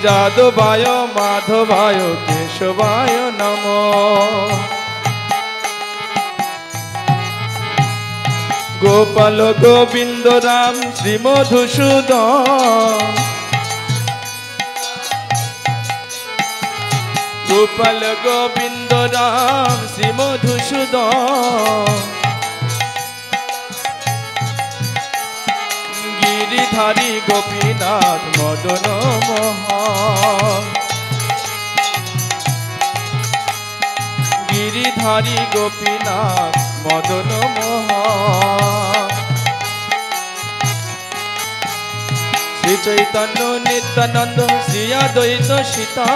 যাদবায় মাধবায় কেশবায় নমঃ। গোপাল গোবিন্দ রাম শ্রী মধুসূদন, গোপাল গোবিন্দ রাম শ্রী মধুসূদন। গিরিধারী গোপীনাথ মদন মোহন, গিরিধারী গোপীনাথ মদন মোহন। শ্রী চৈতন্য নিত্যানন্দ শ্রী অদ্বৈত সীতা,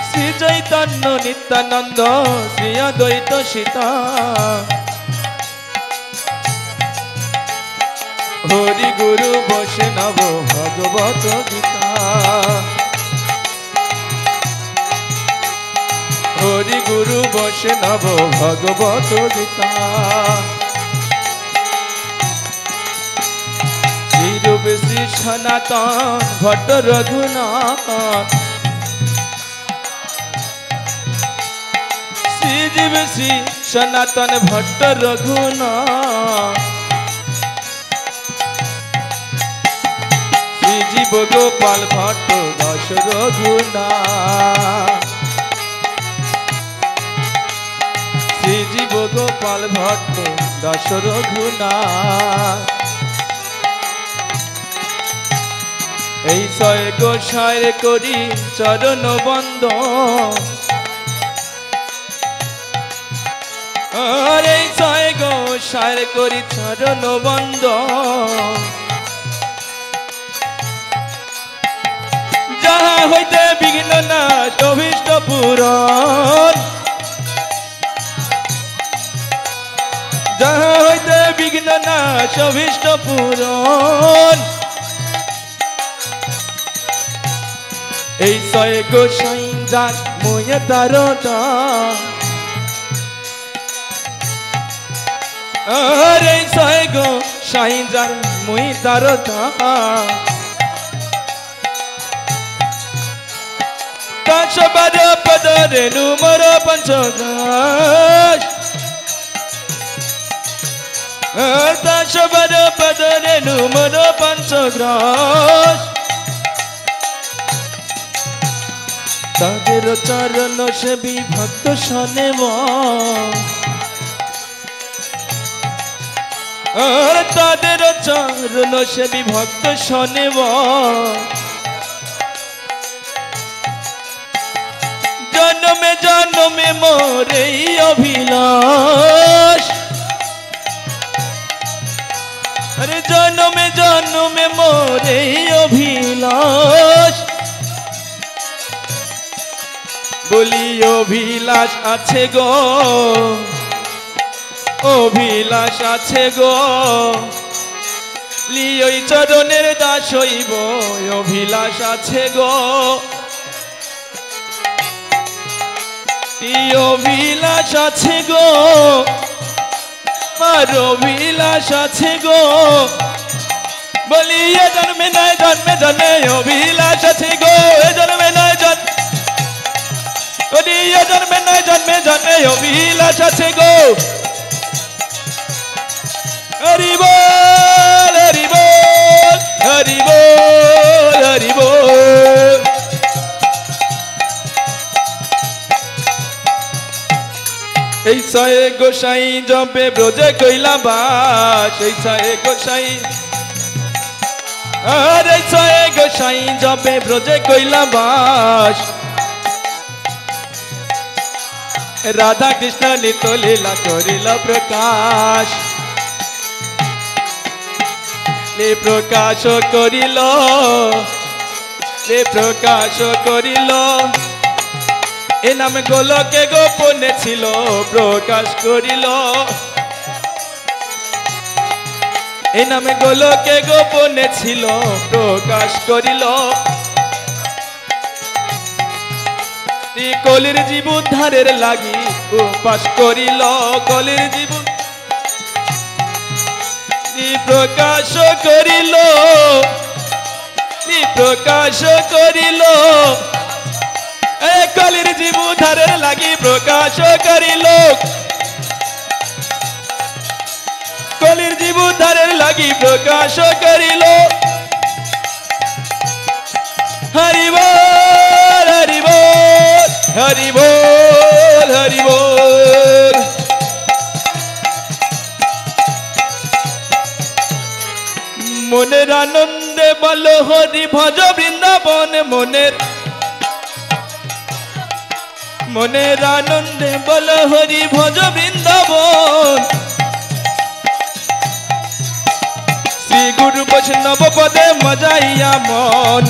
শ্রী চৈতন্য নিত্যানন্দ শ্রী অদ্বৈত সীতা। হরি গুরু বৈষ্ণব ভগবত গীতা, হরি গুরু বৈষ্ণব ভগবত গীতা। শ্রীরূপ শ্রী সনাতন ভট্ট রঘুনাথ, শ্রীজীব শ্রী সনাতন ভট্ট রঘুনাথ। শ্রীজীব গোপাল ভট্ট দাস রঘুনাথ, শ্রীজীব গোপাল ভট্ট দাস রঘুনাথ। এই ছয় গোসাইর করি চরণ বন্দন, আর এই ছয় গোসাইর করি চরণ বন্দন। যাহা হইতে বিঘ্ন নাশ অভীষ্ট পূরণ, যাহা হইতে বিঘ্ন নাশ অভীষ্ট পূরণ। এই ছয় গোসাই যার মুয়ে তার দান, আর এই ছয় গোসাই যার মুই তার দান। দশ বার পদ রেণু মোর পঞ্চগ্রাস, দশ বার পদ রেণু মোর পঞ্চগ্রাস। তাদের চরণ সেবী ভক্ত শোনেব, আর তাদের চরণ সেবী ভক্ত শোনেব। জন্মে জন্মে মোর এই অভিলাষ, আরে জন্মে জন্মে মোর এই অভিলাষ। বলি অভিলাষ আছে গো, অভিলাষ আছে গো, লিওই চরণের দাস হইব অভিলাষ আছে গো। অভিলাষ আছে গো, আর অভিলাষ আছে গো। বলি এ জন্মে নয় জন্মে জন্মে অভিলাষ আছে গো, এ জন্মে নয় জন্মে, বলি এ জন্মে নয় জন্মে জন্মে অভিলাষ আছে গো। হরি বল হরি বল হরি বল হরি বল। এই ছয় গোসাই জপে ব্রজে কইলা বাস, এই ছয় গোসাই, আর এই ছয় গোসাই জপে ব্রজে কইলা বাস। রাধা কৃষ্ণ নিত লীলা করিল প্রকাশ, লে প্রকাশ করিল, লে প্রকাশ করিল। এ নাম গোলকে গোপনে ছিল প্রকাশ করিল, এ নামে গোলকে গোপনে ছিল প্রকাশ করিল। কলির জীব উদ্ধারের লাগি উপাস করিল, কলির জীব প্রকাশ করিল। প্রকাশ করিল কলির জীব উদ্ধারের লাগি প্রকাশ করিল কলির জীব উদ্ধারের লাগি প্রকাশ করিল হরি বল হরি বল হরি বল হরি বল মনের আনন্দে বল হরি ভজ বৃন্দাবন মনের আনন্দে বল হরি ভজ বৃন্দাবন শ্রী গুরু বৈষ্ণব পদে মজাইয়া মন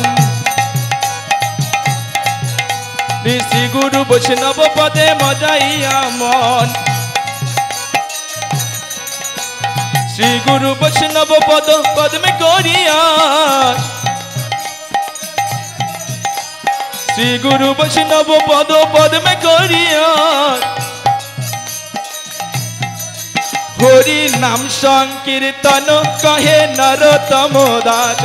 শ্রী গুরু বৈষ্ণব পদে মজাইয়া মন শ্রী গুরু বৈষ্ণব পদ মে করিয়া শ্রী গুরু বৈষ্ণব পদ মে করিয়া হরি নাম সংকীর্তন কহে নরোত্তম দাস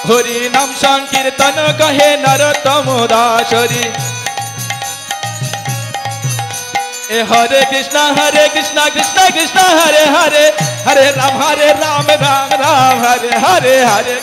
হরি নাম সংকীর্তন কহে নরোত্তম দাস हरे कृष्णा कृष्ण कृष्ण हरे हरे हरे राम राम राम हरे हरे